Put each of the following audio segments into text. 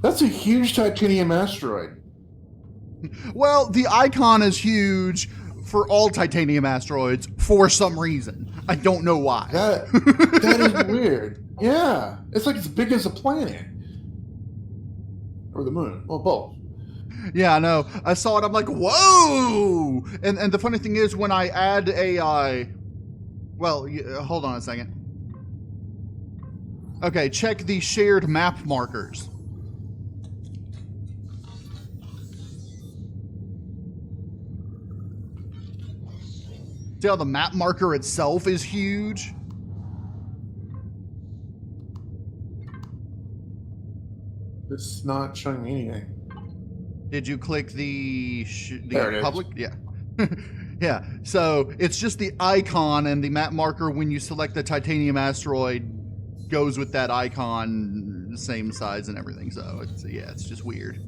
That's a huge titanium asteroid. Well, the icon is huge for all titanium asteroids for some reason. I don't know why. That is weird. Yeah, it's like as big as a planet or the moon. Well, both. Yeah, I know. I saw it. I'm like, whoa! And the funny thing is, when I add AI, well, hold on a second. Okay, check the shared map markers. See how the map marker itself is huge? It's not showing me anything. Did you click the There it is. public? Yeah. Yeah. So it's just the icon, and the map marker when you select the titanium asteroid goes with that icon, the same size and everything. So it's just weird.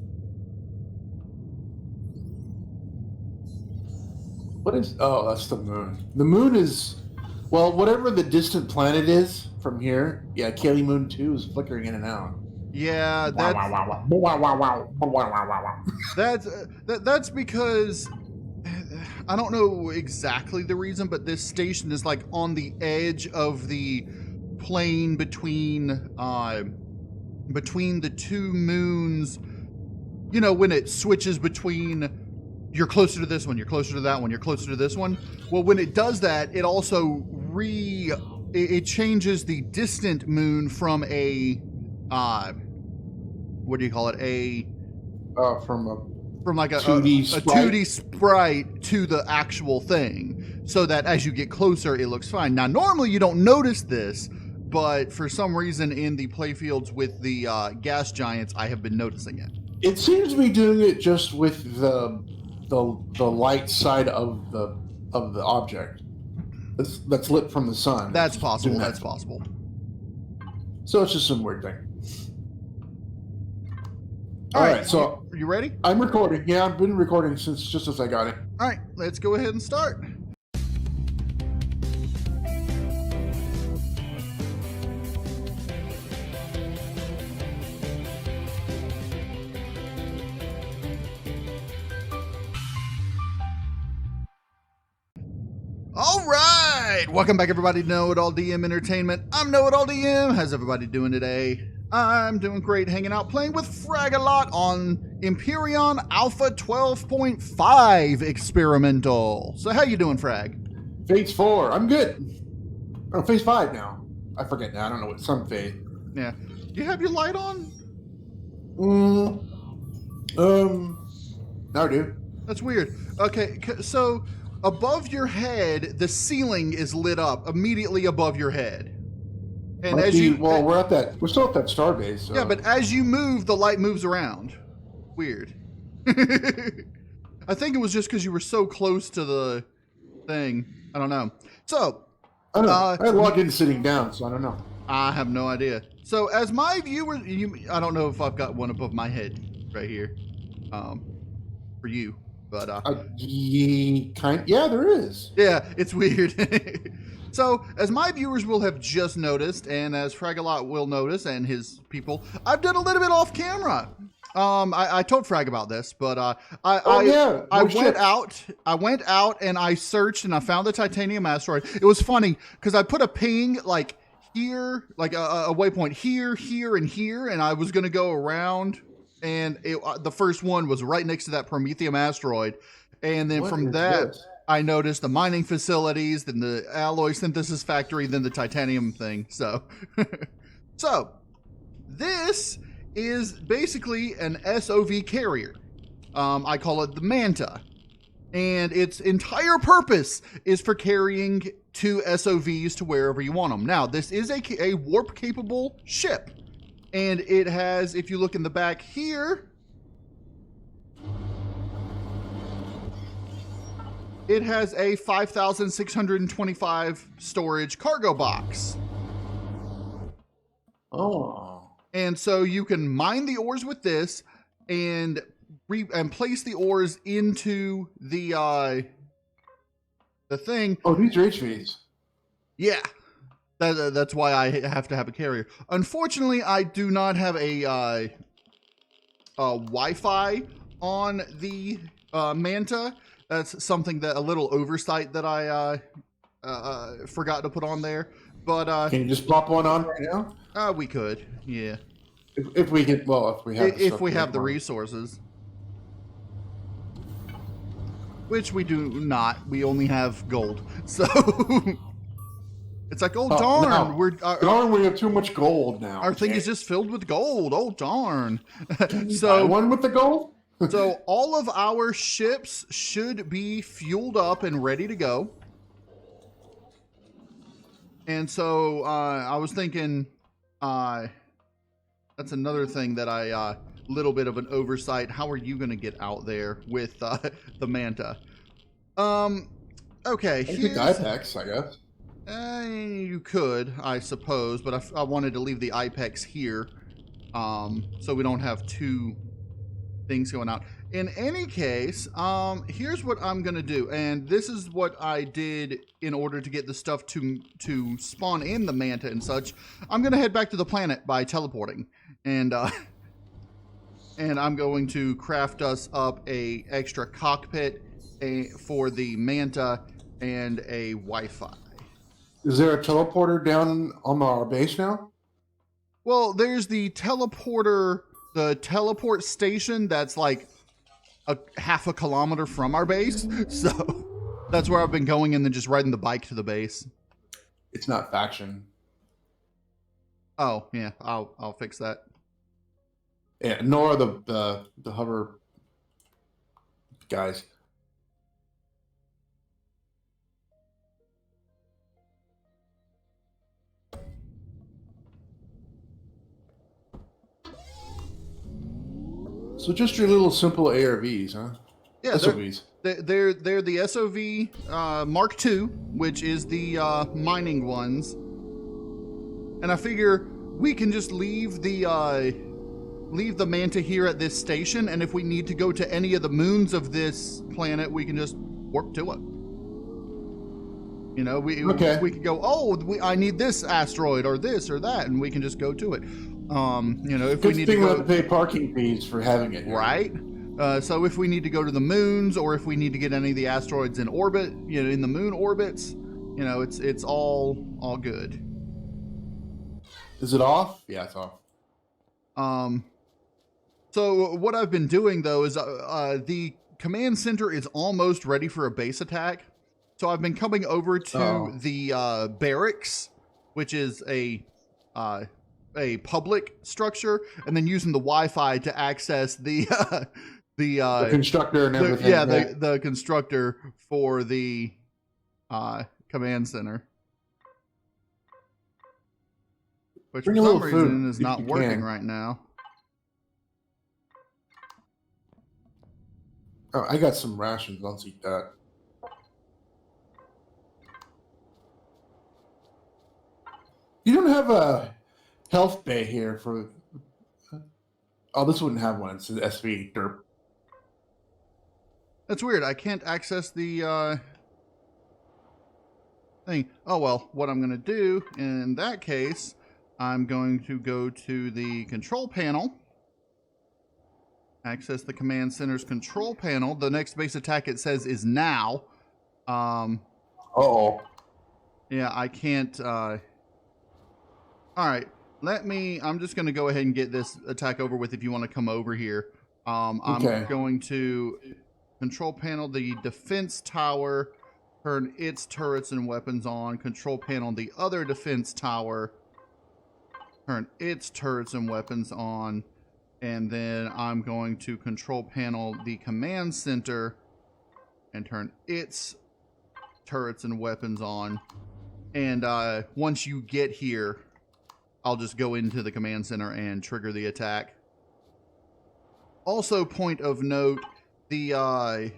What is? Oh, that's the moon. The moon is, well, whatever the distant planet is from here. Yeah, Kelly Moon 2 is flickering in and out. Yeah, that's because I don't know exactly the reason, but this station is like on the edge of the plane between the two moons. You know, when it switches between you're closer to this one, you're closer to that one, you're closer to this one. Well, when it does that, it also it changes the distant moon from a what do you call it? From like a 2D sprite to the actual thing, so that as you get closer, it looks fine. Now, normally you don't notice this, but for some reason in the playfields with the gas giants, I have been noticing it. It seems to be doing it just with the light side of the object that's lit from the sun. That's possible. That's possible. So it's just some weird thing. All right, so you ready? I'm recording. Yeah, I've been recording just as I got it. All right, let's go ahead and start. All right, welcome back everybody to KnowItAllDM Entertainment. I'm KnowItAllDM. How's everybody doing today? I'm doing great, hanging out, playing with FragALot on Empyrion Alpha 12.5 Experimental. So how you doing, Frag? Phase 4. I'm good. Oh, Phase 5 now. I forget now. I don't know what some phase. Yeah. Do you have your light on? No, dude. That's weird. Okay, so above your head, the ceiling is lit up immediately above your head. And we're still at that star base. So. Yeah, but as you move, the light moves around. Weird. I think it was just because you were so close to the thing. I don't know. So, I don't know. I logged in sitting down, so I don't know. I have no idea. So, as my viewer, I don't know if I've got one above my head right here, for you, but yeah, there is. Yeah, it's weird. So, as my viewers will have just noticed, and as FragALot will notice, and his people, I've done a little bit off camera. I told Frag about this, but I went out and I searched and I found the titanium asteroid. It was funny because I put a ping like here, like a waypoint here, here, and here, and I was going to go around, and the first one was right next to that Prometheum asteroid, and then from that. I noticed the mining facilities, then the alloy synthesis factory, then the titanium thing. So, so this is basically an S.O.V carrier. I call it the Manta, and its entire purpose is for carrying two S.O.Vs to wherever you want them. Now, this is a warp-capable ship, and it has, if you look in the back here, it has a 5,625 storage cargo box. Oh. And so you can mine the ores with this and place the ores into the thing. Oh, these are HVs. Yeah. That's why I have to have a carrier. Unfortunately, I do not have a Wi-Fi on the Manta. That's something that a little oversight that I forgot to put on there. But Can you just plop one on right now? we could, yeah, If we get, well, if we have the if stuff we to have make the one. resources, which we do not. We only have gold, so it's like, oh darn, no. Darn, we have too much gold now. our thing is just filled with gold. Oh darn! Buy So one with the gold. so all of our ships should be fueled up and ready to go. And so I was thinking, that's another thing that I little bit of an oversight. How are you going to get out there with the Manta? Okay, I think IPEX, I guess. You could, I suppose, but I wanted to leave the IPEX here, so we don't have two things going out. In any case, here's what I'm gonna do, and this is what I did in order to get the stuff to spawn in the Manta and such. I'm gonna head back to the planet by teleporting, and I'm going to craft us up a extra cockpit for the Manta and a Wi-Fi. Is there a teleporter down on our base now? Well, there's the teleporter, the teleport station that's like half a kilometer from our base. So that's where I've been going and then just riding the bike to the base. It's not faction. Oh, yeah, I'll fix that. Yeah, nor the hover guys. So just your little simple ARVs, huh? Yeah, S.O.Vs. They're the S.O.V Mark II, which is the mining ones. And I figure we can just leave the Manta here at this station, and if we need to go to any of the moons of this planet, we can just warp to it. You know, we could go, oh, I need this asteroid or this or that, and we can just go to it. You know, if we need to go, we have to pay parking fees for having it here. Right. So if we need to go to the moons, or if we need to get any of the asteroids in orbit, you know, in the moon orbits, you know, it's all good. Is it off? Yeah, it's off. So what I've been doing though is the command center is almost ready for a base attack. So I've been coming over to the barracks, which is a public structure, and then using the Wi-Fi to access the constructor and everything. The constructor for the command center, which for some reason is not working right now. Oh, I got some rations. Let's eat that. You don't have a health bay here for... Oh, this wouldn't have one. It's an SV derp. That's weird. I can't access the thing. Oh, well, what I'm going to do in that case, I'm going to go to the control panel. Access the command center's control panel. The next base attack, it says, is now. Uh-oh. Yeah, I can't... All right. I'm just going to go ahead and get this attack over with if you want to come over here. I'm going to control panel the defense tower, turn its turrets and weapons on. Control panel the other defense tower, turn its turrets and weapons on. And then I'm going to control panel the command center and turn its turrets and weapons on. And once you get here, I'll just go into the command center and trigger the attack. Also, point of note, the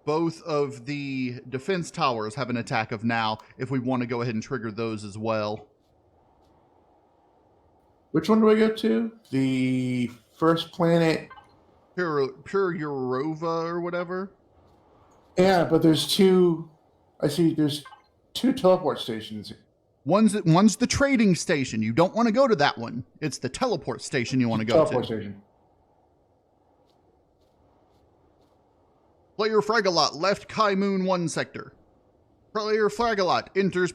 both of the defense towers have an attack of now, if we want to go ahead and trigger those as well. Which one do I go to? The first planet? Pure Eurova or whatever? Yeah, but there's two... I see there's two teleport stations. One's the trading station. You don't want to go to that one. It's the teleport station you want to go to. Teleport station. Player FragALot left Kai Moon 1 sector. Player FragALot enters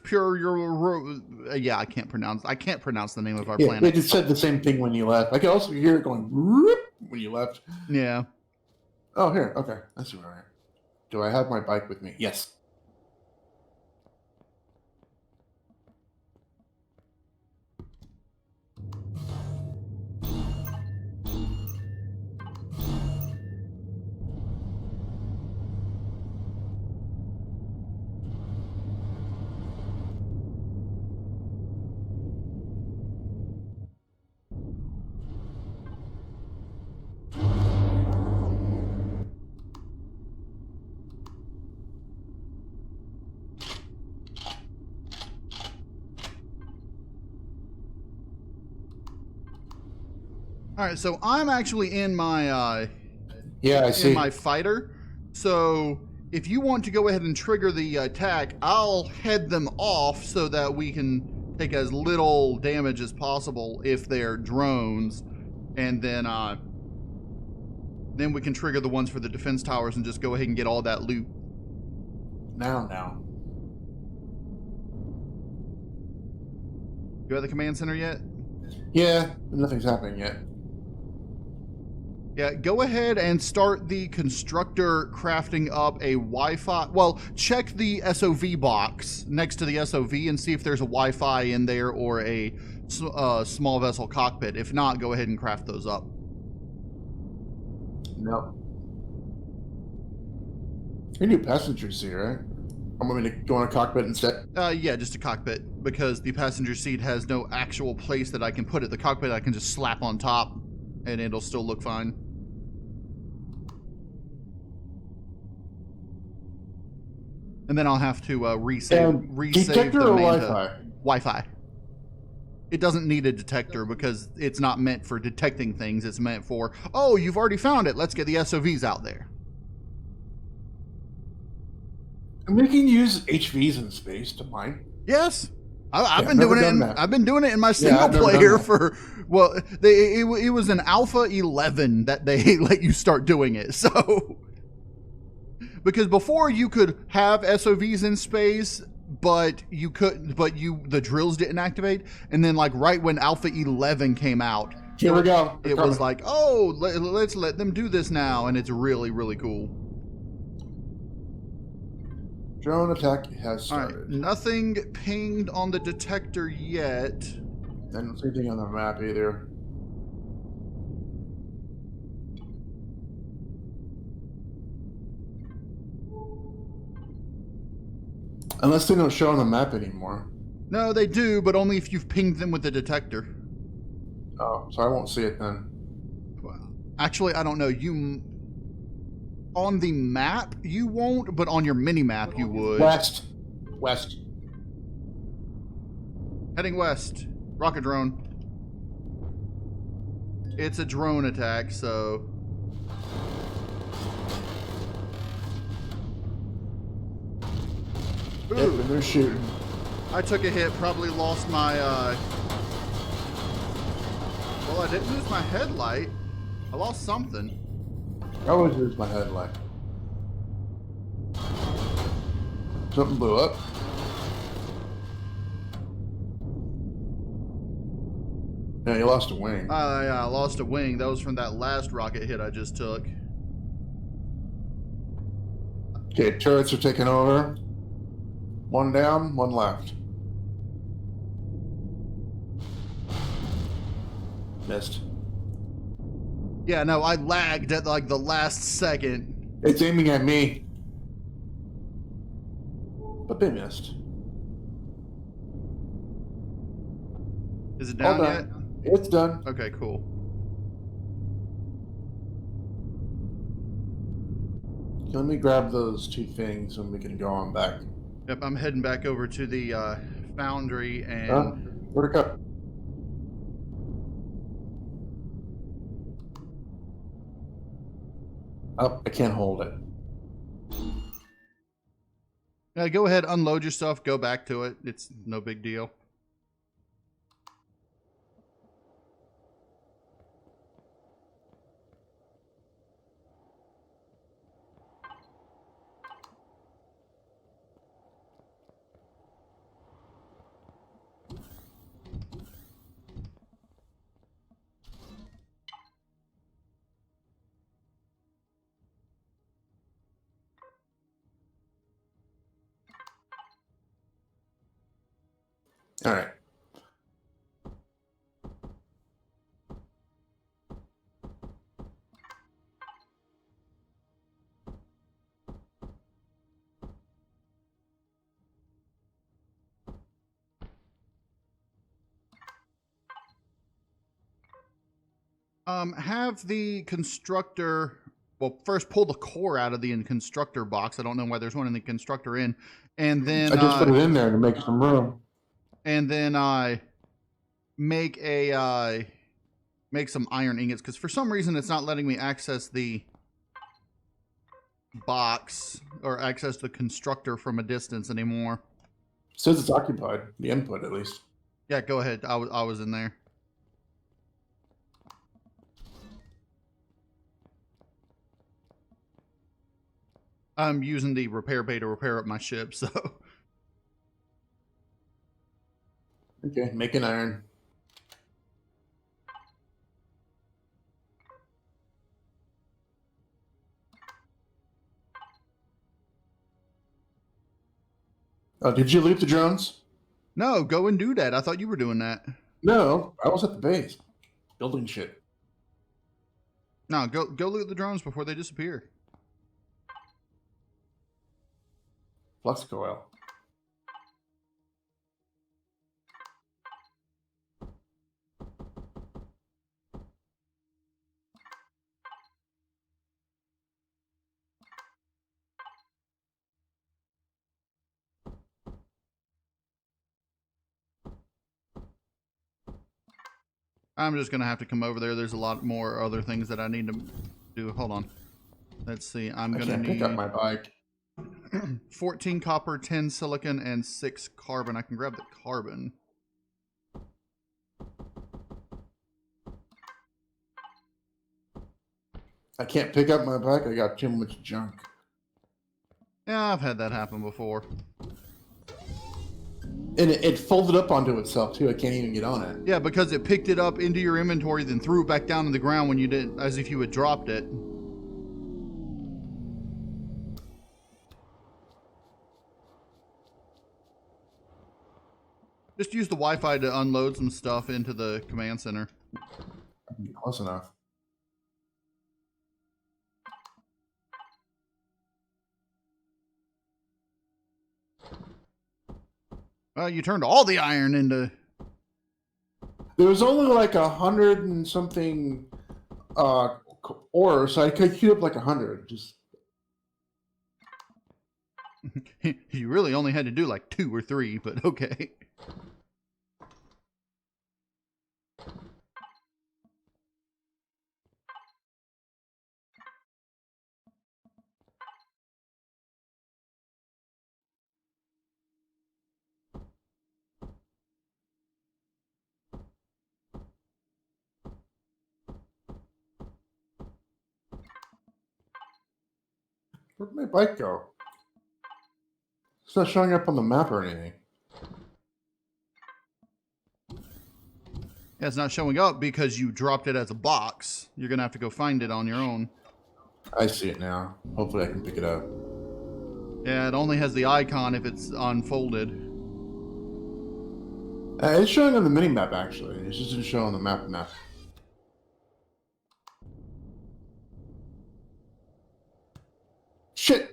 yeah, I can't pronounce the name of our Yeah, planet. they just said the same thing when you left. I can also hear it going "Whoop" when you left. Yeah. Oh, here. Okay, I see where I am. Do I have my bike with me? Yes. All right, so I'm actually in my Yeah, I see. in my fighter. So if you want to go ahead and trigger the attack, I'll head them off so that we can take as little damage as possible if they're drones, and then we can trigger the ones for the defense towers and just go ahead and get all that loot. Now. You at the command center yet? Yeah, nothing's happening yet. Yeah, go ahead and start the constructor crafting up a Wi-Fi. Well, check the S.O.V box next to the S.O.V and see if there's a Wi-Fi in there or a small vessel cockpit. If not, go ahead and craft those up. No. You do passenger seat, right? I'm going to go in a cockpit instead. Yeah, just a cockpit, because the passenger seat has no actual place that I can put it. The cockpit I can just slap on top, and it'll still look fine. And then I'll have to resave detector the or Manta. Wi-Fi? Wi-Fi. It doesn't need a detector because it's not meant for detecting things. It's meant for, oh, you've already found it. Let's get the SOVs out there. And we can use HVs in space to mine. Yes. I've been doing it. I've been doing it in my single never player for, well, it was an Alpha 11 that they let you start doing it. So, because before you could have SOVs in space, but you couldn't, the drills didn't activate. And then, like, right when Alpha 11 came out, here we go. It was like, oh, let's let them do this now. And it's really, really cool. Drone attack has started. All right, nothing pinged on the detector yet. I don't see anything on the map either. Unless they don't show on the map anymore. No, they do, but only if you've pinged them with the detector. Oh, so I won't see it then. Well, actually, I don't know. You on the map you won't, but on your mini map you would. West. Heading west. Rocket drone. It's a drone attack, so. Ooh. Yep, and they're shooting. I took a hit, probably lost my, well, I didn't lose my headlight. I lost something. I always lose my headlight. Something blew up. Yeah, you lost a wing. Yeah, I lost a wing. That was from that last rocket hit I just took. Okay, turrets are taking over. One down, one left. Missed. Yeah, no, I lagged at like the last second. It's aiming at me. But they missed. Is it down yet? It's done. Okay, cool. Let me grab those two things and we can go on back. Yep, I'm heading back over to the foundry and... Where'd it go? Oh, I can't hold it. Yeah, go ahead, unload your stuff, go back to it. It's no big deal. All right. Have the constructor. Well, first pull the core out of the constructor box. I don't know why there's one in the constructor in, and then I just put it in there to make some room. And then make a make some iron ingots, because for some reason it's not letting me access the box or access the constructor from a distance anymore. It says it's occupied. The input, at least. Yeah, go ahead. I was in there. I'm using the repair bay to repair up my ship, so. Okay, make an iron. Oh, did you loot the drones? No, go and do that. I thought you were doing that. No, I was at the base, building shit. No, go loot the drones before they disappear. Flux coil. I'm just gonna have to come over there. There's a lot more other things that I need to do. Hold on. Let's see. I'm I gonna can't need pick up my bike. 14 copper, 10 silicon, and 6 carbon. I can grab the carbon. I can't pick up my bike. I got too much junk. Yeah, I've had that happen before. And it folded up onto itself too. I can't even get on it. Yeah, because it picked it up into your inventory, then threw it back down to the ground when you did, as if you had dropped it. Just use the Wi-Fi to unload some stuff into the command center. Close enough. Well, you turned all the iron into... There was only like 100 and something ore, so I could queue up like 100. Just You really only had to do like 2 or 3, but okay. where'd my bike go? It's not showing up on the map or anything. Yeah, it's not showing up because you dropped it as a box. You're going to have to go find it on your own. I see it now. Hopefully I can pick it up. Yeah, it only has the icon if it's unfolded. It's showing on the mini map actually. It just didn't show on the map. Shit!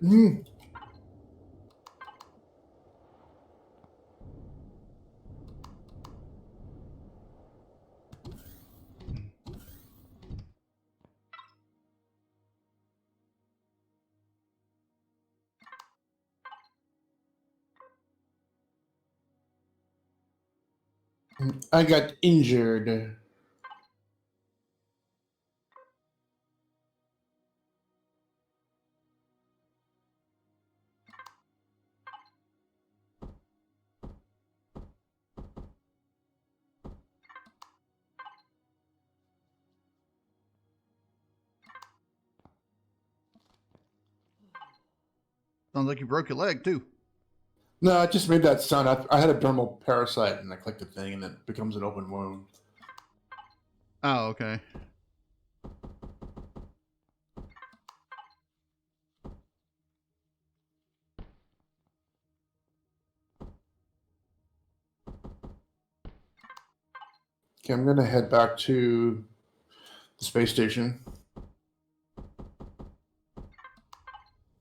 I got injured. Sounds like you broke your leg, too. No, I just made that sound. I had a dermal parasite and I clicked the thing and it becomes an open wound. Oh, okay. Okay, I'm gonna head back to the space station.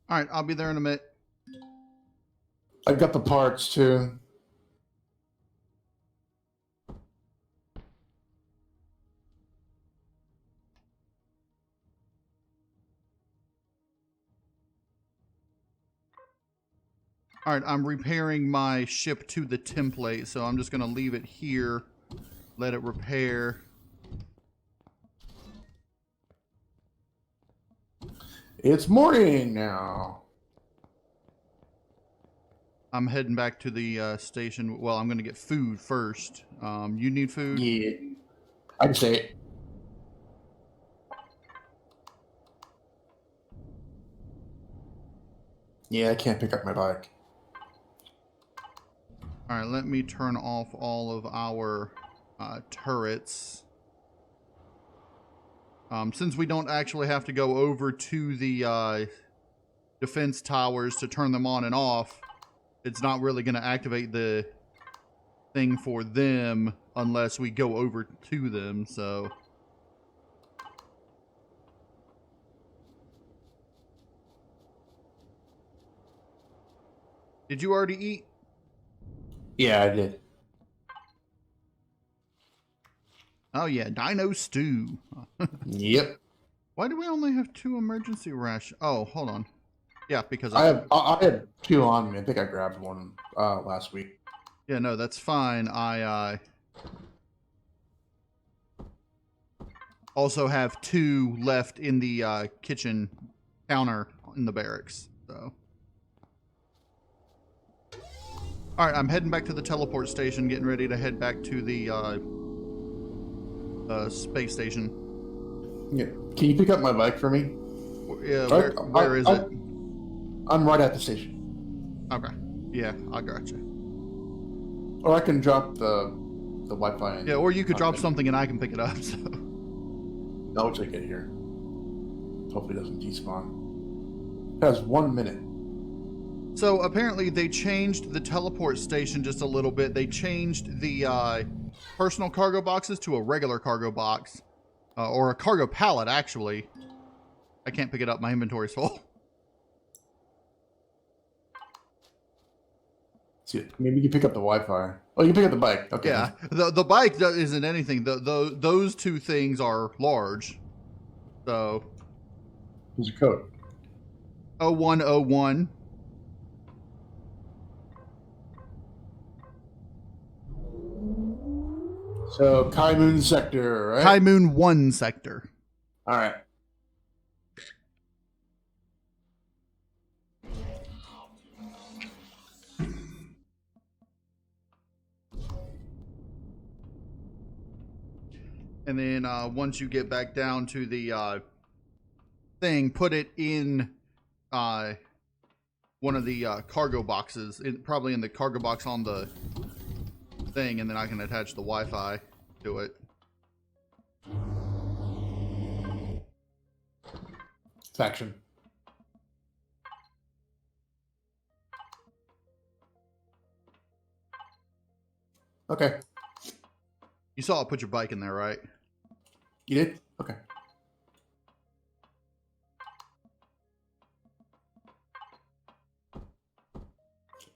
All right, I'll be there in a minute. I got the parts too. All right, I'm repairing my ship to the template, so I'm just going to leave it here, let it repair. It's morning now. I'm heading back to the station. Well, I'm going to get food first. You need food? Yeah, I can say it. Yeah, I can't pick up my bike. All right, let me turn off all of our turrets. Since we don't actually have to go over to the defense towers to turn them on and off, it's not really going to activate the thing for them unless we go over to them, so... Did you already eat? Yeah, I did. Oh yeah, dino stew. Yep. Why do we only have 2 emergency rations? Oh, hold on. Yeah, because I had 2 on me. I think I grabbed one last week. Yeah, no, that's fine. I also have 2 left in the kitchen counter in the barracks. So, all right, I'm heading back to the teleport station, getting ready to head back to the space station. Yeah. Can you pick up my bike for me? Yeah, where is it? I'm right at the station. Okay. Yeah, I gotcha. Or I can drop the Wi-Fi. Yeah, or you could drop something and I can pick it up. So. I'll take it here. Hopefully it doesn't despawn. It has 1 minute. So apparently they changed the teleport station just a little bit. They changed the personal cargo boxes to a regular cargo box. Or a cargo pallet, actually. I can't pick it up. My inventory's full. See, maybe you pick up the Wi-Fi. Oh, you can pick up the bike. Okay. Yeah, the bike isn't anything. Those 2 things are large. So. What's your code? 0101. So, Kai Moon Sector, right? Kai Moon 1 sector. All right. And then once you get back down to the thing, put it in one of the cargo boxes, probably in the cargo box on the thing, and then I can attach the Wi-Fi to it. Faction. Okay. You saw I put your bike in there, right? You did? Okay.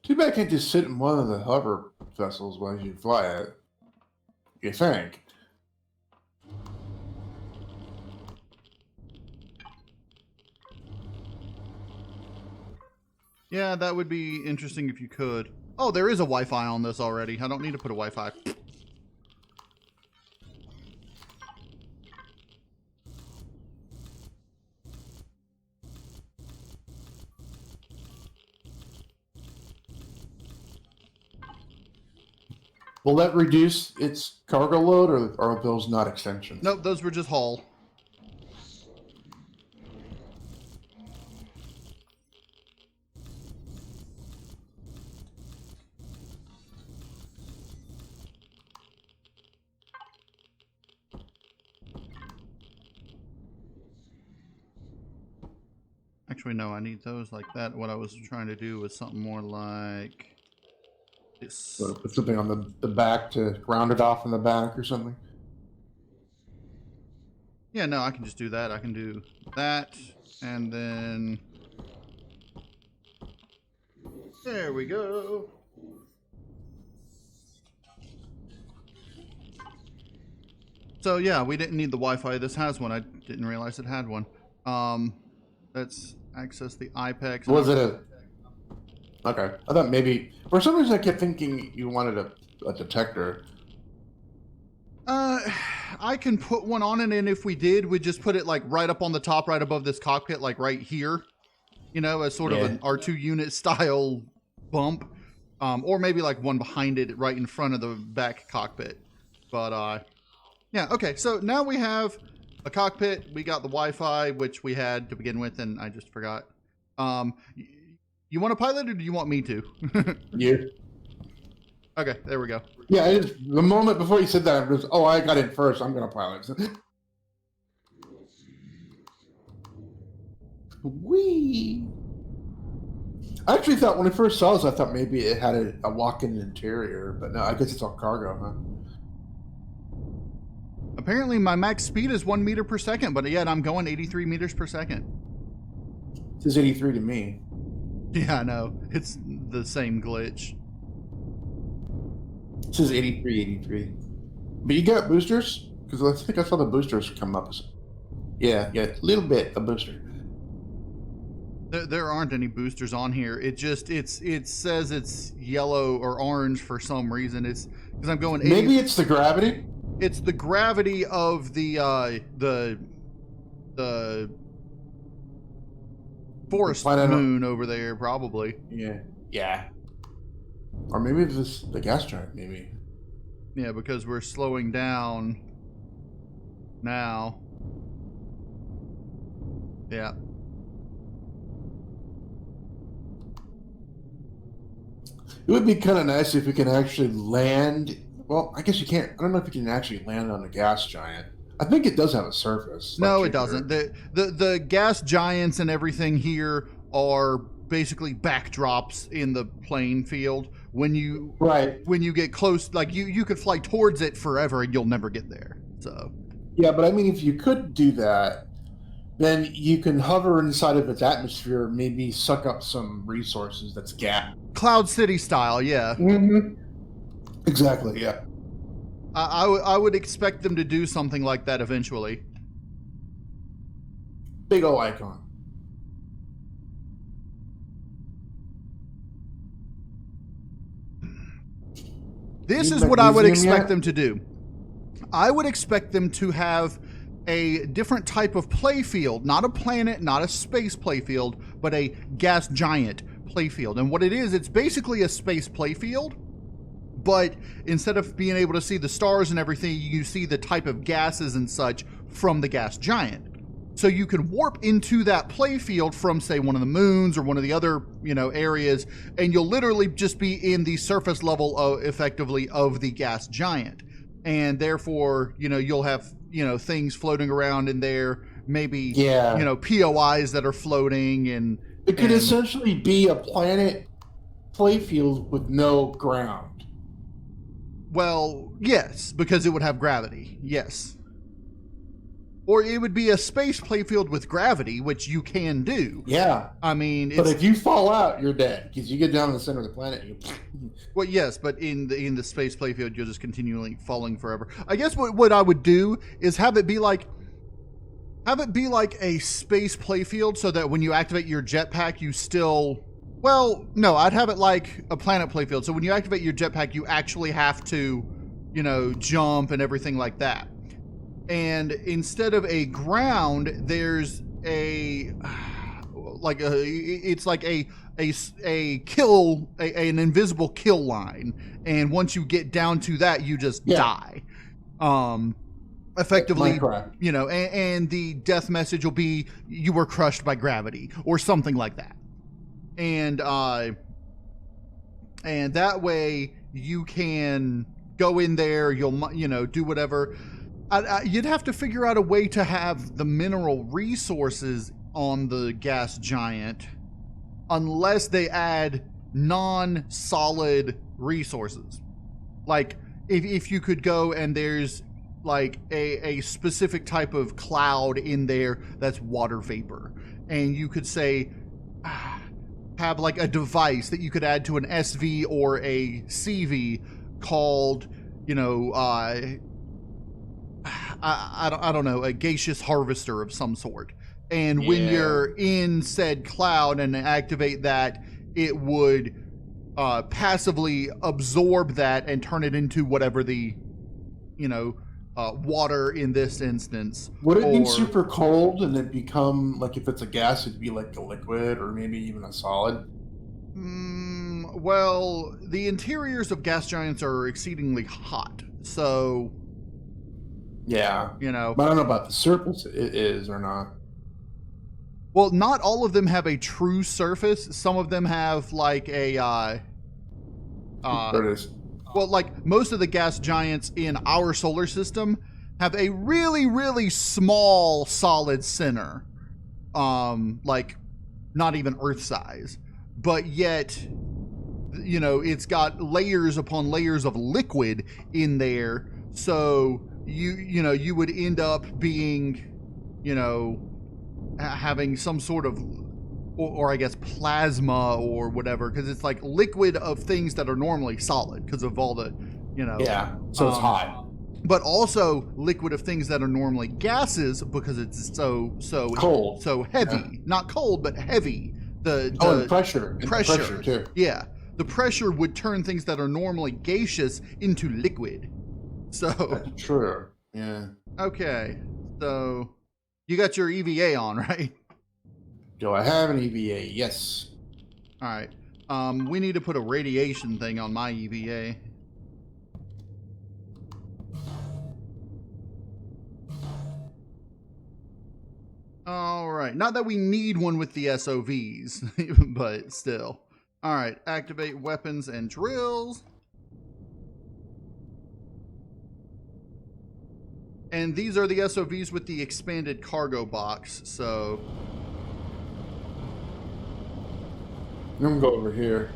Too bad I can't just sit in one of the hover vessels while you fly it. You think? Yeah, that would be interesting if you could. Oh, there is a Wi-Fi on this already. I don't need to put a Wi-Fi. Will that reduce its cargo load, or are those not extensions? Nope, those were just hull. Actually, no, I need those like that. What I was trying to do was something more like this. So put something on the back to ground it off in the back or something? Yeah, no, I can just do that. I can do that, and then there we go. So yeah, we didn't need the Wi-Fi. This has one. I didn't realize it had one. Let's access the IPEX. Was it a... Okay. I thought maybe... For some reason, I kept thinking you wanted a detector. I can put one on it, and if we did, we'd just put it like right up on the top, right above this cockpit, like right here. You know, as sort of an R2 unit style bump. Or maybe like one behind it, right in front of the back cockpit. But, yeah, okay, so now we have a cockpit. We got the Wi-Fi, which we had to begin with, and I just forgot. You want to pilot, or do you want me to? You. Okay, there we go. Yeah, the moment before you said that, I was, oh, I got in first. I'm going to pilot. Whee! I actually thought when I first saw this, I thought maybe it had a walk-in interior, but no, I guess it's all cargo, huh? Apparently, my max speed is 1 meter per second, but yet I'm going 83 meters per second. It says 83 to me. Yeah, I know. It's the same glitch. It says 83. But you got boosters? Because I think I saw the boosters come up. Yeah, a little bit, a booster. There aren't any boosters on here. It says it's yellow or orange for some reason. It's because I'm going 80. Maybe it's the gravity? It's the gravity of the forest moon over there, probably. Yeah. Or maybe it's the gas giant, maybe. Yeah, because we're slowing down now. Yeah. It would be kind of nice if we can actually land. Well, I guess you can't. I don't know if you can actually land on a gas giant. I think it does have a surface. No, it doesn't. The gas giants and everything here are basically backdrops in the playing field. When you get close, like you could fly towards it forever and you'll never get there. So yeah, but I mean, if you could do that, then you can hover inside of its atmosphere, maybe suck up some resources that's gas. Cloud City style, yeah. Mm-hmm. Exactly, yeah. I would expect them to do something like that eventually. Big ol' icon. This is what I would expect them to do. I would expect them to have a different type of playfield, not a planet, not a space playfield, but a gas giant playfield. And what it is, it's basically a space playfield, but instead of being able to see the stars and everything, you see the type of gases and such from the gas giant. So you can warp into that playfield from, say, one of the moons or one of the other, areas, and you'll literally just be in the surface level effectively of the gas giant. And therefore, you'll have, things floating around in there, maybe, POIs that are floating, and it could essentially be a planet playfield with no ground. Well, yes, because it would have gravity. Yes. Or it would be a space playfield with gravity, which you can do. Yeah. I mean, but if you fall out, you're dead because you get down in the center of the planet. And well, yes, but in the space playfield, you're just continually falling forever. I guess what I would do is have it be like a space playfield, so that when you activate your jetpack, you still. Well, no, I'd have it like a planet playfield. So when you activate your jetpack, you actually have to, jump and everything like that. And instead of a ground, there's an invisible kill line. And once you get down to that, you just die. Effectively, and the death message will be, you were crushed by gravity or something like that. And that way you can go in there, you'll, do whatever. You'd have to figure out a way to have the mineral resources on the gas giant unless they add non-solid resources. Like, if you could go and there's like a specific type of cloud in there that's water vapor. And you could say, have like a device that you could add to an SV or a CV called, you know, I don't know, a gaseous harvester of some sort. And when you're in said cloud and activate that, it would passively absorb that and turn it into whatever the, you know, water in this instance. Would it be super cold and it become, like, if it's a gas, it'd be like a liquid or maybe even a solid? Well, the interiors of gas giants are exceedingly hot, so... Yeah. You know... But I don't know about the surface it is or not. Well, not all of them have a true surface. Some of them have, like, a... There it is. Well, like, most of the gas giants in our solar system have a really, really small solid center. Like, not even Earth size. But yet, you know, it's got layers upon layers of liquid in there. So, you know, you would end up being, you know, having some sort of... Or I guess plasma or whatever, because it's like liquid of things that are normally solid because of all the, you know. Yeah, so it's hot. But also liquid of things that are normally gases because it's so cold, so heavy. Yeah. Not cold, but heavy. The and pressure. Pressure too. Yeah, the pressure would turn things that are normally gaseous into liquid. So that's true. Yeah. Okay, so you got your EVA on, right? Do I have an EVA? Yes. All right. We need to put a radiation thing on my EVA. All right. Not that we need one with the S.O.Vs, but still. All right. Activate weapons and drills. And these are the S.O.Vs with the expanded cargo box, so... I'm gonna go over here.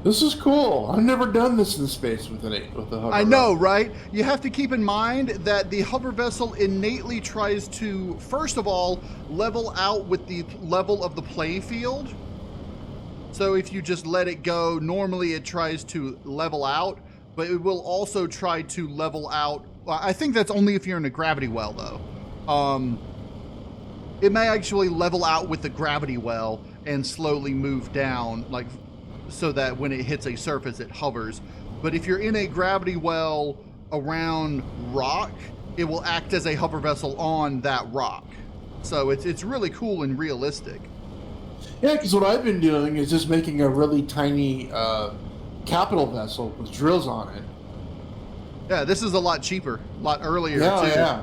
This is cool. I've never done this in space with a hover. I know, right? You have to keep in mind that the hover vessel innately tries to, first of all, level out with the level of the playing field. So if you just let it go, normally it tries to level out, but it will also try to level out. I think that's only if you're in a gravity well, though. It may actually level out with the gravity well and slowly move down, like, so that when it hits a surface, it hovers. But if you're in a gravity well around rock, it will act as a hover vessel on that rock. So it's really cool and realistic. Yeah, because what I've been doing is just making a really tiny capital vessel with drills on it. Yeah, this is a lot cheaper, a lot earlier, too. Yeah.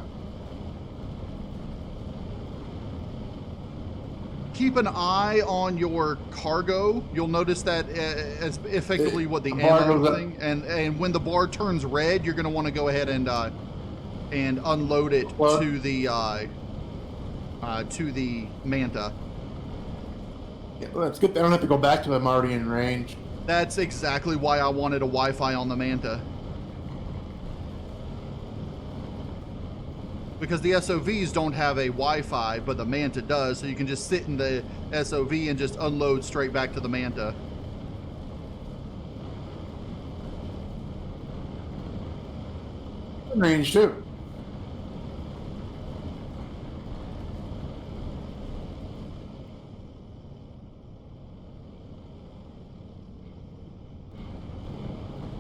Keep an eye on your cargo. You'll notice that as effectively what the ammo thing, and when the bar turns red, you're going to want to go ahead and unload it to the Manta. Yeah, well, that's good. I don't have to go back to them. I'm already in range. That's exactly why I wanted a Wi-Fi on the Manta. Because the S.O.Vs don't have a Wi-Fi, but the Manta does, so you can just sit in the S.O.V and just unload straight back to the Manta. In range too.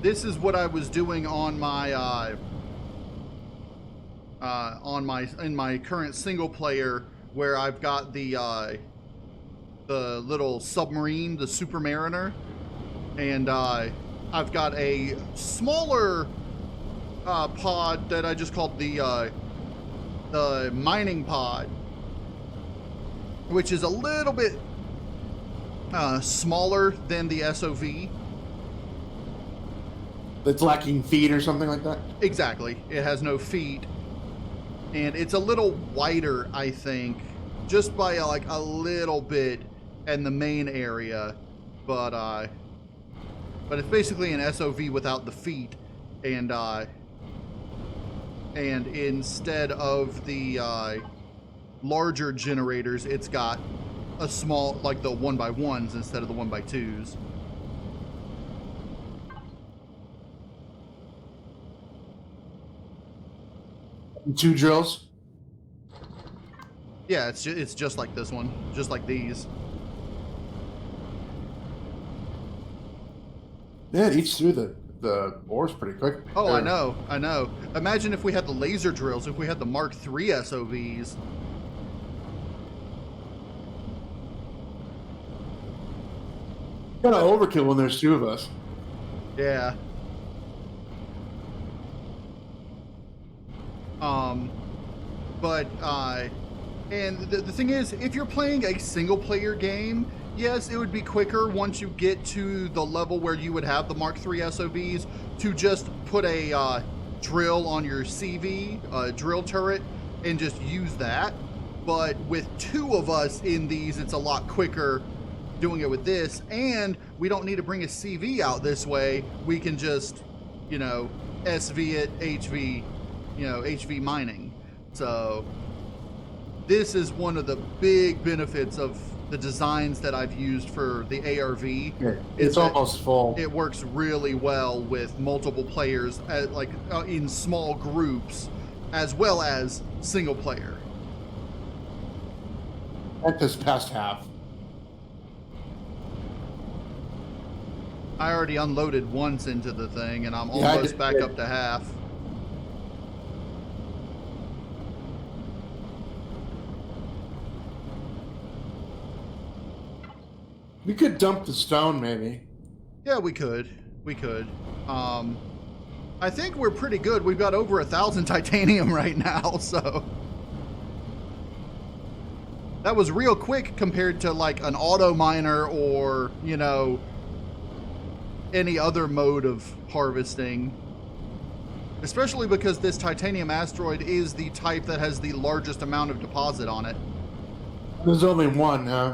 This is what I was doing on my in my current single player, where I've got the little submarine, the Super Mariner, and I've got a smaller pod that I just called the mining pod, which is a little bit smaller than the S.O.V. It's lacking feet or something like that? Exactly. It has no feet. And it's a little wider, I think, just by like a little bit in the main area. But But it's basically an S.O.V without the feet, and instead of the larger generators, it's got a small, like the 1x1s instead of the 1x2s. Two drills. Yeah, it's just like this one, just like these. Yeah, it eats through the ores pretty quick. Oh, I know. Imagine if we had the laser drills, if we had the Mark III SOVs. Kind of overkill when there's two of us. Yeah. And the thing is, if you're playing a single player game, yes, it would be quicker once you get to the level where you would have the Mark III SOVs to just put a drill on your CV, drill turret, and just use that. But with two of us in these, it's a lot quicker doing it with this, and we don't need to bring a CV out this way. We can just, you know, SV it, HV, you know, HV mining. So this is one of the big benefits of the designs that I've used for the ARV. Yeah, it's almost full. It works really well with multiple players, in small groups, as well as single player. That is past half. I already unloaded once into the thing, and I'm almost back up to half. We could dump the stone, maybe. Yeah, we could. I think we're pretty good. We've got over 1,000 titanium right now, so that was real quick compared to like an auto miner or, you know, any other mode of harvesting. Especially because this titanium asteroid is the type that has the largest amount of deposit on it. There's only one, huh?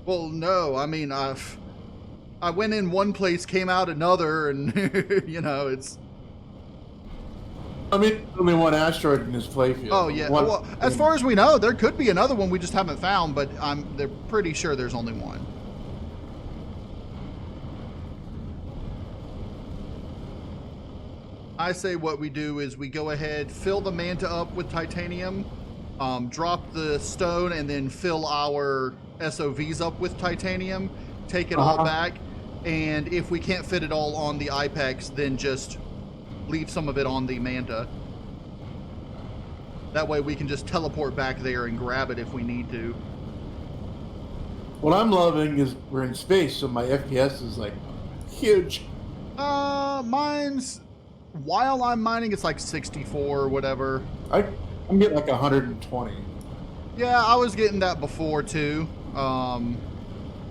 Well, no, I mean, I went in one place, came out another, and, you know, it's... I mean, only one asteroid in this playfield. Oh, yeah. Well, as far as we know, there could be another one we just haven't found, but they're pretty sure there's only one. I say what we do is we go ahead, fill the Manta up with titanium, drop the stone, and then fill our SOVs up with titanium, take it all back, and if we can't fit it all on the Ipex, then just leave some of it on the Manta. That way we can just teleport back there and grab it if we need to. What I'm loving is we're in space, so my FPS is like huge. Mine's, while I'm mining, it's like 64 or whatever. I'm getting like 120. Yeah, I was getting that before too.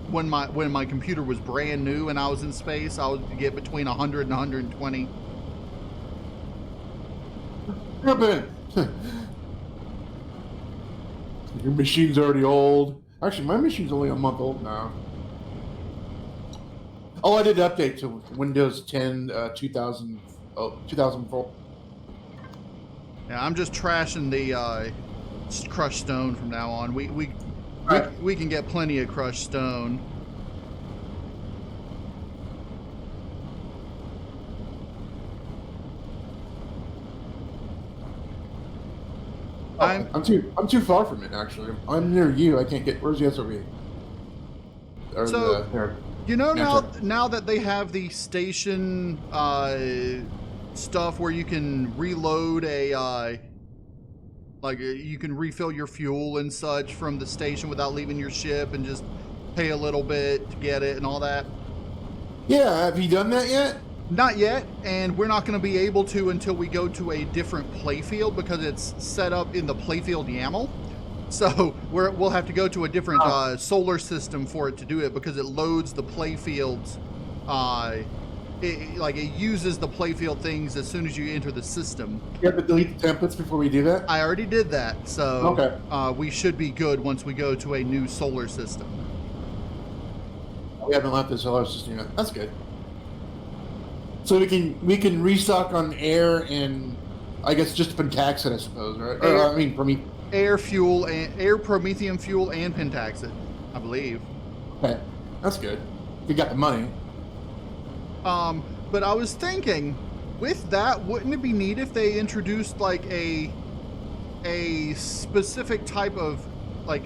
When my computer was brand new and I was in space, I would get between 100 and 120. Your machine's already old. Actually, my machine's only a month old now. Oh, I did update to Windows 10 2004. Yeah, I'm just trashing the crushed stone from now on. We can get plenty of crushed stone. Oh, I'm too far from it, actually. I'm near you. I can't get. Where's the SOV? You know, now that they have the station stuff where you can reload you can refill your fuel and such from the station without leaving your ship and just pay a little bit to get it and all that. Yeah, have you done that yet? Not yet, and we're not going to be able to until we go to a different playfield because it's set up in the playfield YAML. So we'll have to go to a different solar system for it to do it because it loads the playfields. It uses the playfield things as soon as you enter the system. You have to delete the templates before we do that? I already did that, so okay. We should be good once we go to a new solar system. We haven't left the solar system yet. That's good. So we can restock on air and I guess just Pentaxid, I suppose, right? Air. Or, I mean, air fuel and air promethium fuel and Pentaxid, I believe. Okay, that's good. You got the money. But I was thinking, with that, wouldn't it be neat if they introduced like a specific type of like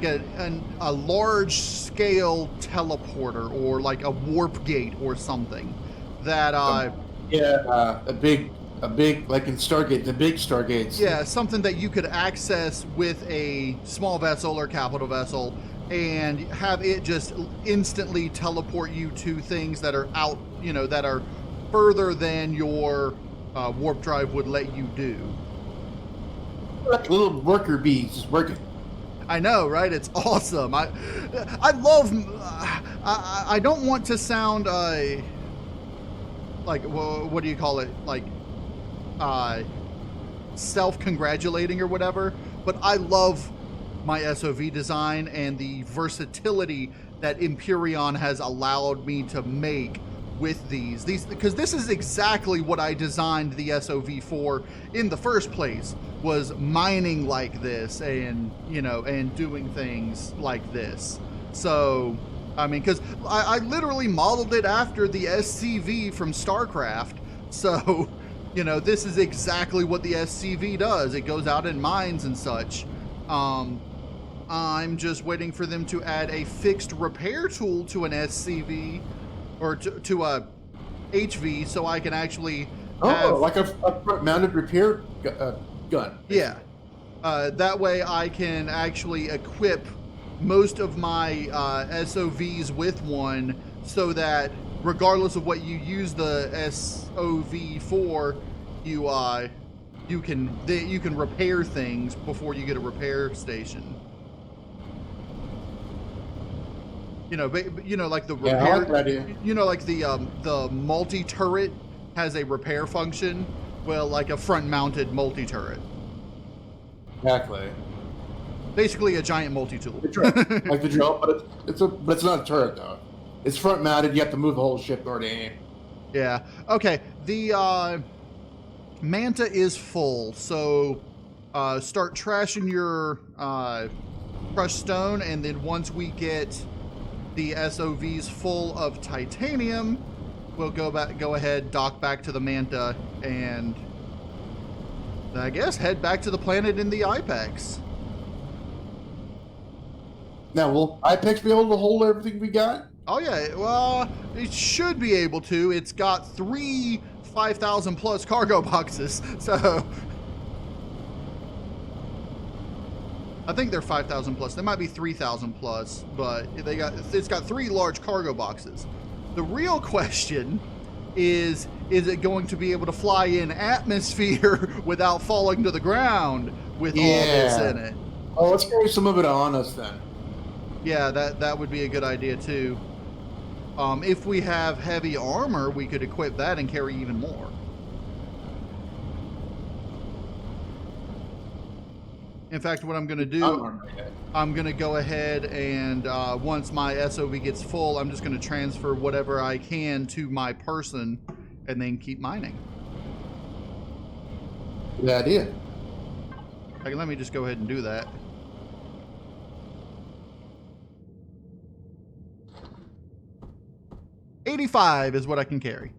a large scale teleporter or like a warp gate or something that a big like in Stargate, the big Stargates. Yeah, something that you could access with a small vessel or capital vessel and have it just instantly teleport you to things that are out, that are further than your warp drive would let you do. Like little worker bees just working. I know, right? It's awesome. I love. I don't want to sound like what do you call it? Like self-congratulating or whatever. But I love my S.O.V design and the versatility that Empyrion has allowed me to make with these because this is exactly what I designed the S.O.V for in the first place, was mining like this and and doing things like this. So I mean, because I literally modeled it after the SCV from StarCraft. So this is exactly what the SCV does. It goes out and mines and such. I'm just waiting for them to add a fixed repair tool to an SCV or to a HV, so I can actually have, like a mounted repair gun. Yeah. That way I can actually equip most of my SOVs with one, so that regardless of what you use the SOV for, you can repair things before you get a repair station. Like the repair. I like that idea. Like the multi-turret has a repair function. Well, like a front-mounted multi-turret. Exactly. Basically, a giant multi-tool. Like the drone, but it's not a turret though. It's front-mounted. You have to move the whole ship or to aim. Yeah. Okay. The Manta is full, so start trashing your crushed stone, and then once we get the SOVs full of titanium, we'll go ahead, dock back to the Manta, and I guess head back to the planet in the Ipex. Now, will Ipex be able to hold everything we got? Oh yeah, well, it should be able to. It's got 3 5,000 plus cargo boxes, so I think they're 5,000 plus. They might be 3,000 plus, but it's got 3 large cargo boxes. The real question is it going to be able to fly in atmosphere without falling to the ground with all this in it? Oh, let's carry some of it on us then. Yeah, that would be a good idea too. If we have heavy armor, we could equip that and carry even more. In fact, what I'm going to do, I'm going to go ahead and once my SOV gets full, I'm just going to transfer whatever I can to my person and then keep mining. Good idea. Okay, let me just go ahead and do that. $85 is what I can carry.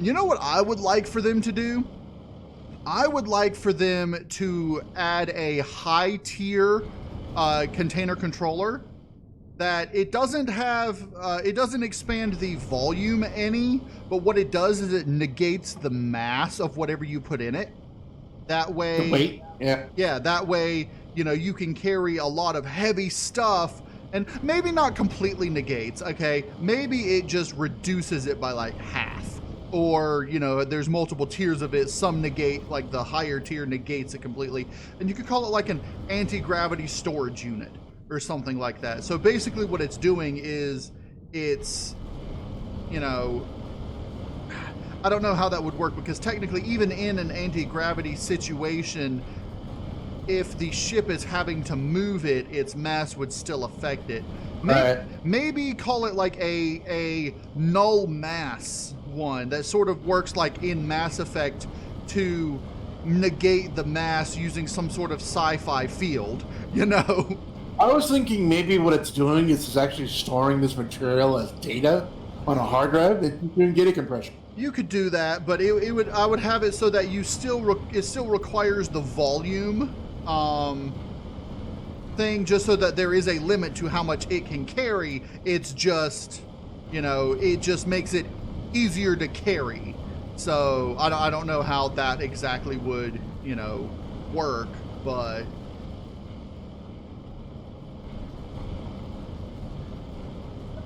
You know what I would like for them to do? I would like for them to add a high tier container controller that it doesn't have, it doesn't expand the volume any, but what it does is it negates the mass of whatever you put in it. That way, the weight, yeah. Yeah, that way, you can carry a lot of heavy stuff, and maybe not completely negates, okay? Maybe it just reduces it by like half. Or, there's multiple tiers of it. Some negate, like the higher tier negates it completely. And you could call it like an anti-gravity storage unit or something like that. So basically what it's doing is it's, I don't know how that would work, because technically even in an anti-gravity situation, if the ship is having to move it, its mass would still affect it. Right. Maybe call it like a null mass one that sort of works like in Mass Effect to negate the mass using some sort of sci-fi field, you know? I was thinking maybe what it's doing is it's actually storing this material as data on a hard drive that you can get a compression. You could do that, but I would have it so that it still requires the volume thing, just so that there is a limit to how much it can carry. It's just, you know, it just makes it easier to carry. So I don't know how that exactly would, you know, work, but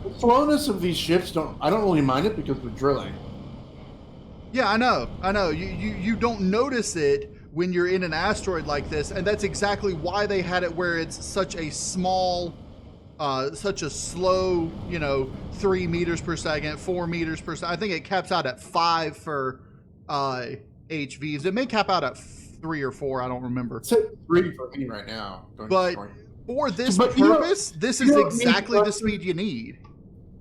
The slowness of these ships I don't really mind it because we're drilling. yeah, I know. You don't notice it when you're in an asteroid like this, and that's exactly why they had it where it's such a small, such a slow, you know, 3 meters per second, 4 meters per second. I think it caps out at 5 for HVs. It may cap out at 3 or 4. I don't remember. It's at 3 for me right now. But for this But purpose, this is don't exactly need the speed you need.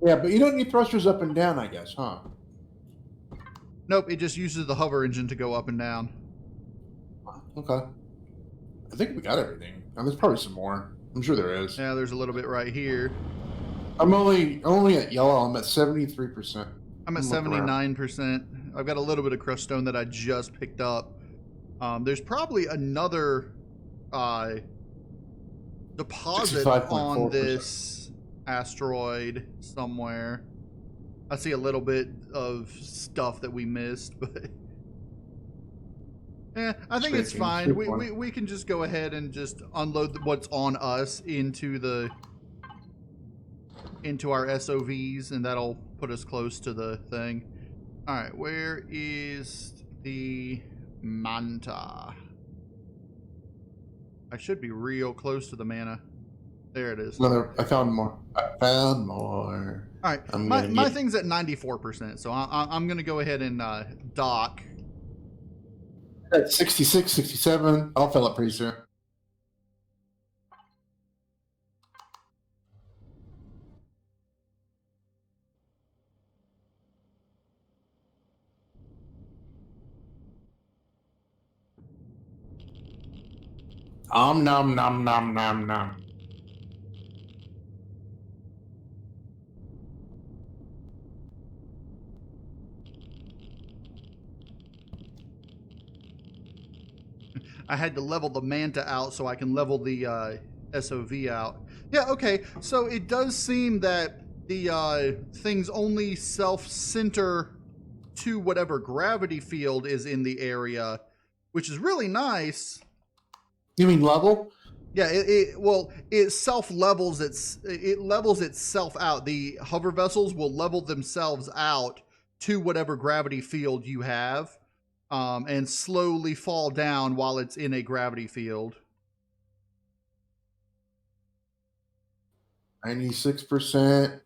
Yeah, but you don't need thrusters up and down, I guess, huh? Nope, it just uses the hover engine to go up and down. Okay. I think we got everything. And there's probably some more. I'm sure there is. Yeah, there's a little bit right here. I'm only at yellow. I'm at 73%. I'm at 79%. I've got a little bit of crust stone that I just picked up. There's probably another deposit on this asteroid somewhere. I see a little bit of stuff that we missed, but yeah, I think it's fine. We can just go ahead and just unload what's on us into our SOVs, and that'll put us close to the thing. All right, where is the Manta? I should be real close to the Mana. There it is. I found more. All right, my thing's at 94%, so I'm going to go ahead and dock. At 66, 67. I'll fill up pretty soon. Nom nom nom nom nom. I had to level the Manta out so I can level the S.O.V. out. Yeah, okay. So it does seem that the things only self-center to whatever gravity field is in the area, which is really nice. You mean level? Yeah, it self-levels it levels itself out. The hover vessels will level themselves out to whatever gravity field you have. And slowly fall down while it's in a gravity field. 96%.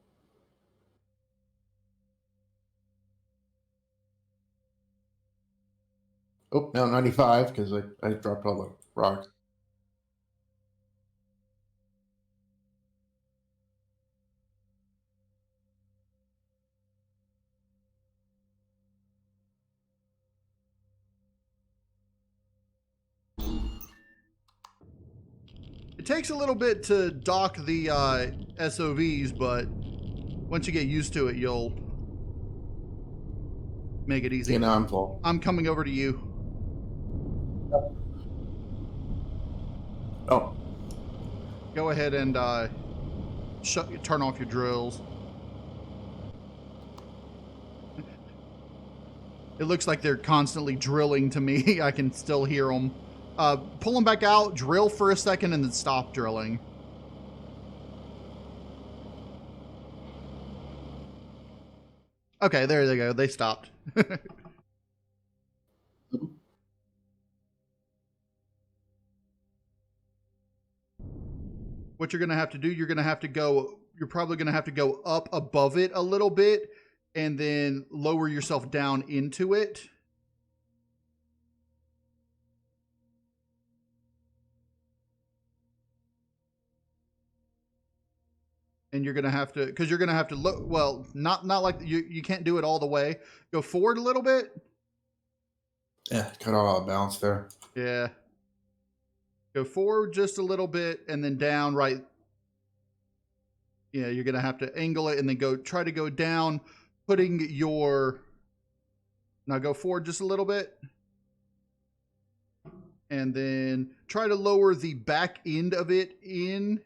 Oh, now 95 because I dropped all the rocks. It takes a little bit to dock the SOVs, but once you get used to it, you'll make it easy. Yeah, now I'm full. I'm coming over to you. Oh. Go ahead and turn off your drills. It looks like they're constantly drilling to me. I can still hear them. Pull them back out, drill for a second, and then stop drilling. Okay, there they go. They stopped. What you're going to have to do, you're probably going to have to go up above it a little bit and then lower yourself down into it. And you're gonna have to, because you're gonna have to look. Well, not like you can't do it all the way. Go forward a little bit. Yeah, got all out of balance there. Yeah. Go forward just a little bit, and then down. Right. Yeah, you're gonna have to angle it, and then try to go down, putting your. Now go forward just a little bit. And then try to lower the back end of it in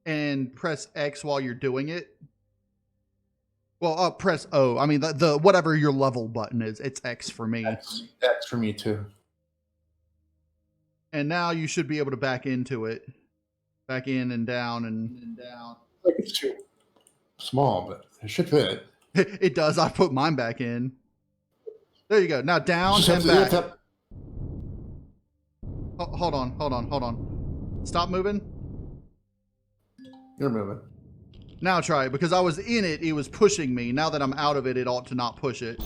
and press X while you're doing it. Well, press O. I mean, the whatever your level button is, it's X for me. That's for me too. And now you should be able to back into it. Back in and down and down. Like it's too small, but it should fit. It does. I put mine back in. There you go. Now down and back. Hold on. Stop moving. You're moving. Now try it, because I was in it. It was pushing me. Now that I'm out of it, it ought to not push it.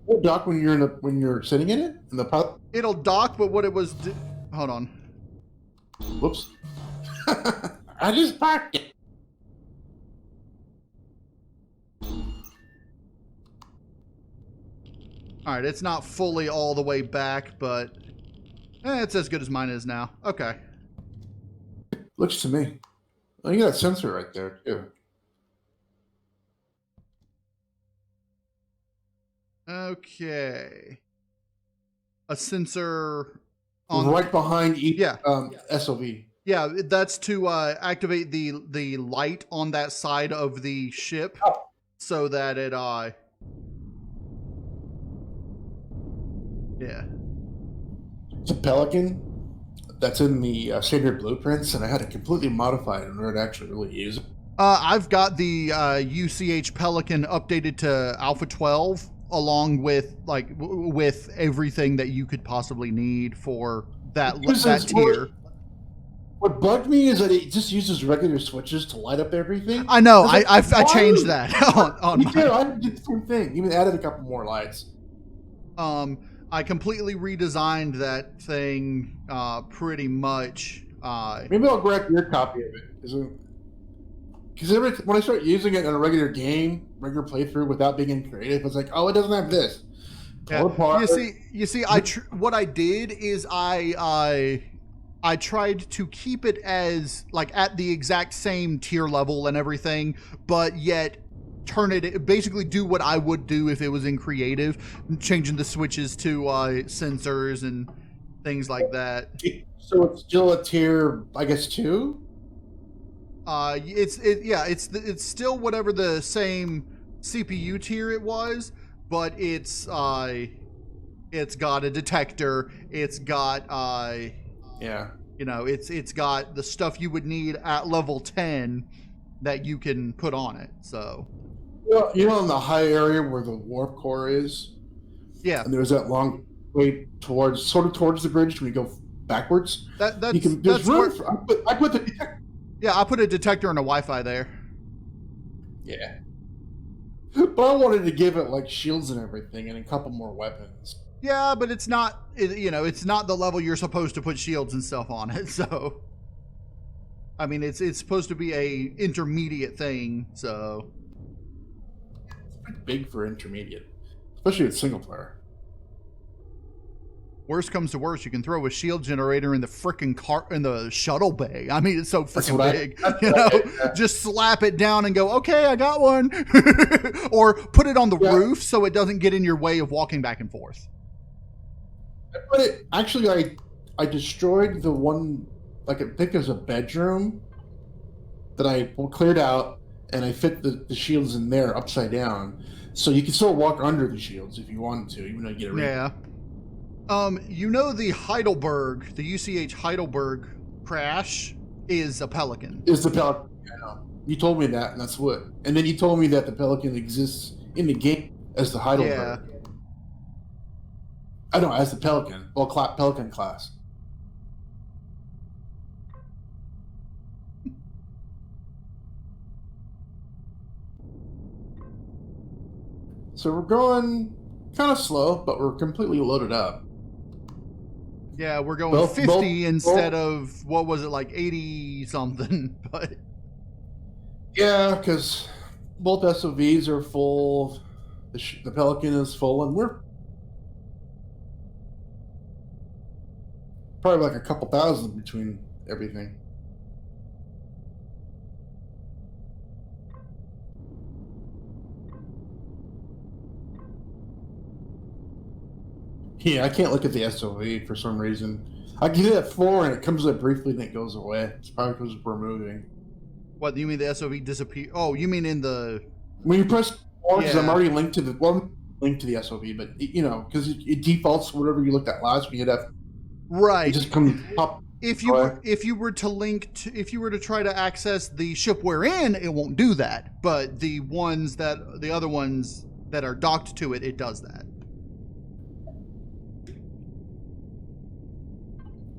Will it dock when you're sitting in it in the pilot? It'll dock, but what it was. Hold on. Whoops. I just parked it. All right, it's not fully all the way back, but it's as good as mine is now. Okay. Looks to me. Oh, you got a sensor right there too. Okay. A sensor on right behind each yeah. S.O.V. Yeah, that's to activate the light on that side of the ship, so that it yeah. It's a Pelican that's in the standard blueprints, and I had to completely modify it in order to actually really use it. I've got the UCH Pelican updated to Alpha 12, along with with everything that you could possibly need for that tier. What bugged me is that it just uses regular switches to light up everything. I know. I changed that on me too. I did the same thing. Even added a couple more lights. I completely redesigned that thing pretty much. Maybe I'll grab your copy of it. Because when I start using it in a regular game, regular playthrough without being in creative, it's like, oh, it doesn't have this. Yeah. You see, what I did is I tried to keep it as at the exact same tier level and everything, but yet basically do what I would do if it was in creative, changing the switches to sensors and things like that. So it's still a tier, I guess, 2? It's still whatever the same CPU tier it was, but it's got a detector. It's got it's got the stuff you would need at level 10 that you can put on it. So, well, in the high area where the warp core is, and there's that long way towards the bridge when you go backwards. I put the detector. Yeah, I put a detector and a Wi-Fi there. Yeah. But I wanted to give it shields and everything and a couple more weapons. Yeah, but it's not it's not the level you're supposed to put shields and stuff on it. So I mean, it's supposed to be a intermediate thing, so it's pretty big for intermediate, especially with single player. Worst comes to worst, you can throw a shield generator in the frickin' in the shuttle bay. I mean, it's so frickin' big. Just slap it down and go, okay, I got one. Or put it on the roof so it doesn't get in your way of walking back and forth. I destroyed the one, I think there's a bedroom that I cleared out, and I fit the shields in there upside down. So you can still walk under the shields if you wanted to, even though you get a Yeah. The Heidelberg, the UCH Heidelberg crash is a Pelican. Is the Pelican. I know. You told me that, and that's what. And then you told me that the Pelican exists in the game as the Heidelberg. Yeah. I know, as the Pelican. Well, Pelican class. So we're going kind of slow, but we're completely loaded up. Yeah, we're going 50 instead of, what was it, 80 something, but... Yeah, because both SOVs are full. The Pelican is full, and we're probably like a couple thousand between everything. Yeah, I can't look at the SOV for some reason. I get it at 4 and it comes up briefly and it goes away. It's probably because we're moving. What, you mean the SOV disappear? Oh, you mean in the... When you press 4, because I'm already linked to the... Well, I'm linked to the SOV, but, because it defaults to whatever you looked at last when you hit F. Right. It just comes up. If you were to try to access the ship we're in, it won't do that. But the other ones that are docked to it, it does that.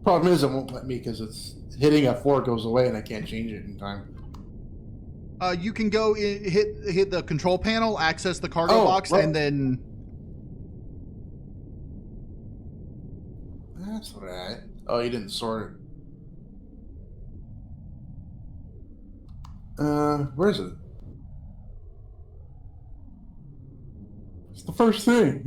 Problem is, it won't let me because it's hitting F4 goes away and I can't change it in time. You can go hit the control panel, access the cargo box, and then. That's right. Oh, you didn't sort it. Where is it? It's the first thing.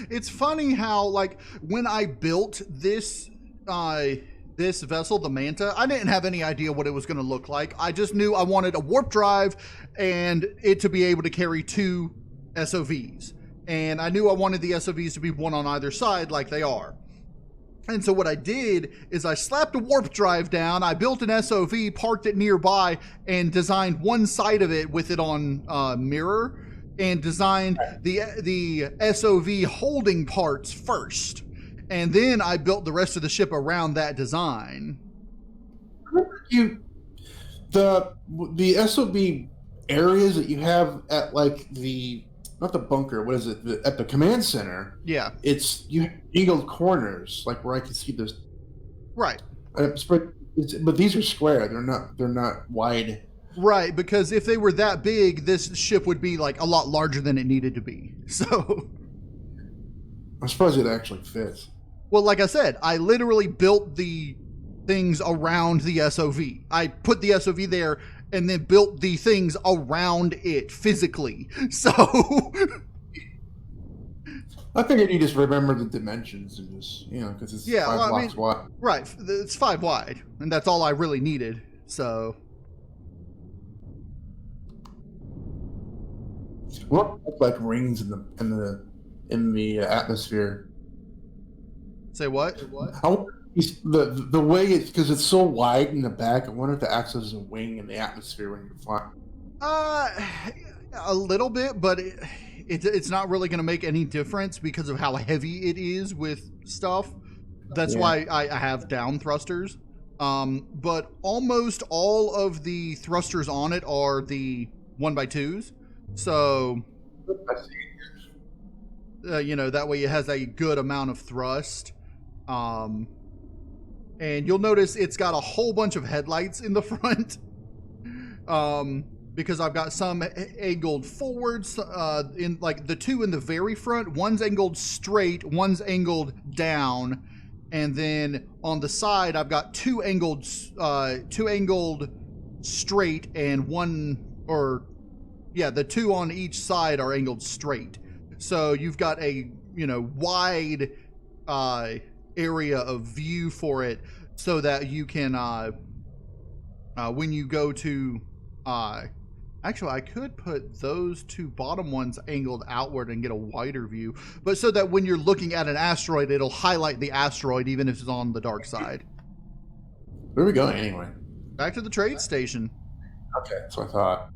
It's funny how, like, when I built this vessel, the Manta, I didn't have any idea what it was going to look like. I just knew I wanted a warp drive and it to be able to carry 2 SOVs. And I knew I wanted the SOVs to be one on either side like they are. And so what I did is I slapped a warp drive down, I built an SOV, parked it nearby, and designed one side of it with it on mirror, and designed the SOV holding parts first. And then I built the rest of the ship around that design. The SOV areas that you have at like not the bunker, what is it? At the command center. Yeah. It's you angled corners, like where I can see this. Right. But these are square. They're not wide. Right, because if they were that big, this ship would be like a lot larger than it needed to be. So I'm surprised it actually fits. Well, like I said, I literally built the things around the SOV. I put the SOV there and then built the things around it physically. So I figured you just remember the dimensions and just, because it's 5 blocks wide. Right, it's 5 wide, and that's all I really needed. So what like rings in the atmosphere? Say what? The way it's because it's so wide in the back. I wonder if it acts as a wing in the atmosphere when you're flying. A little bit, but it's not really going to make any difference because of how heavy it is with stuff. That's why I have down thrusters. But almost all of the thrusters on it are the 1x2s. So, that way it has a good amount of thrust. And you'll notice it's got a whole bunch of headlights in the front. Because I've got some angled forwards, in like the 2 in the very front. One's angled straight, one's angled down, and then on the side I've got 2 angled straight, and the 2 on each side are angled straight. So you've got a wide area of view for it, so that you can when you go to actually, I could put those 2 bottom ones angled outward and get a wider view, but so that when you're looking at an asteroid, it'll highlight the asteroid even if it's on the dark side. Where are we going anyway? Back to the trade station. Okay, that's what I thought.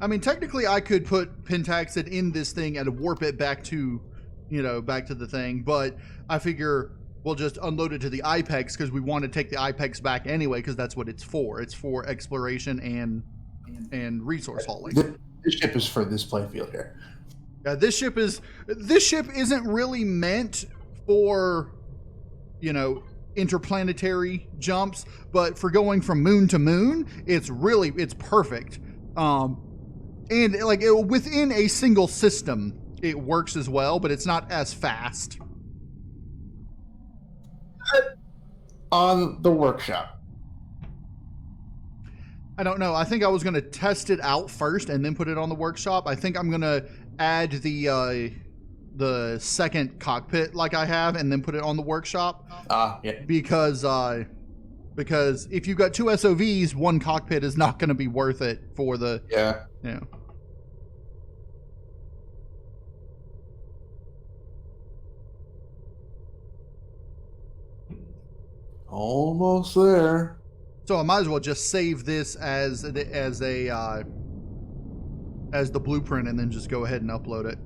I mean, technically, I could put Pentaxid in this thing and warp it back to, back to the thing, but I figure we'll just unload it to the IPEX because we want to take the IPEX back anyway, because that's what it's for. It's for exploration and resource hauling. This ship is for this playfield here. Yeah, this ship isn't really meant for, interplanetary jumps, but for going from moon to moon, it's perfect. And like within a single system, it works as well, but it's not as fast. On the workshop. I don't know. I think I was going to test it out first and then put it on the workshop. I think I'm going to add the second cockpit like I have and then put it on the workshop. Yeah. Because if you've got 2 SOVs, one cockpit is not going to be worth it for the... Yeah. Yeah. Almost there. So I might as well just save this as the blueprint and then just go ahead and upload it.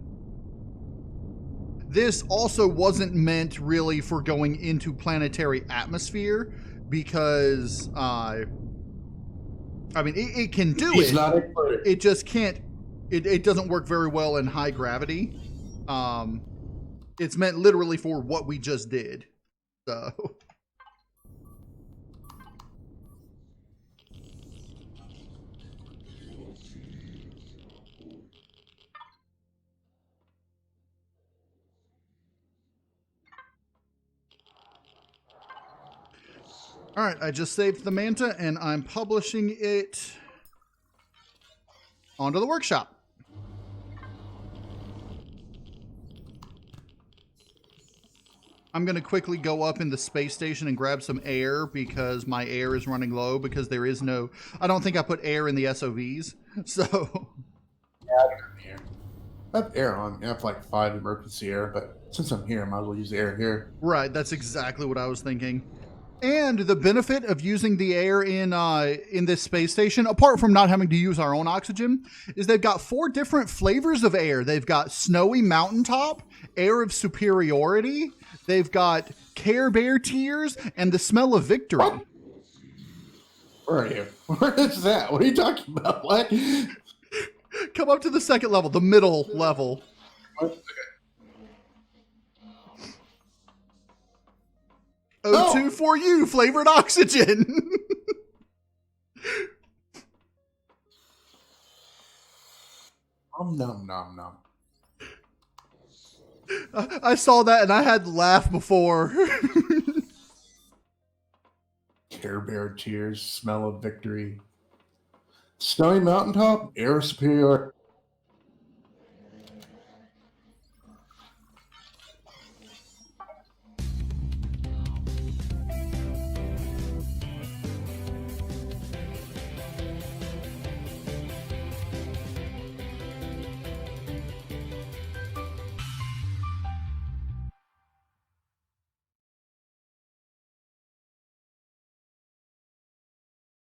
This also wasn't meant really for going into planetary atmosphere because I mean it can do He's it. Not included. It just can't. It doesn't work very well in high gravity. It's meant literally for what we just did. So. All right, I just saved the Manta and I'm publishing it onto the workshop. I'm going to quickly go up in the space station and grab some air because my air is running low because there is no... I don't think I put air in the SOVs, so... Yeah, I have air on. I have like 5 emergency air, but since I'm here, I might as well use the air here. Right, that's exactly what I was thinking. And the benefit of using the air in this space station, apart from not having to use our own oxygen, is they've got 4 different flavors of air. They've got snowy mountaintop, air of superiority, they've got Care Bear tears, and the smell of victory. What? Where are you? Where is that? What are you talking about? What? Come up to the second level, the middle level. Okay. O2 for you, flavored oxygen. Nom nom nom. I saw that and I had to laugh before. Care Bear tears, smell of victory. Snowy mountaintop, air superior.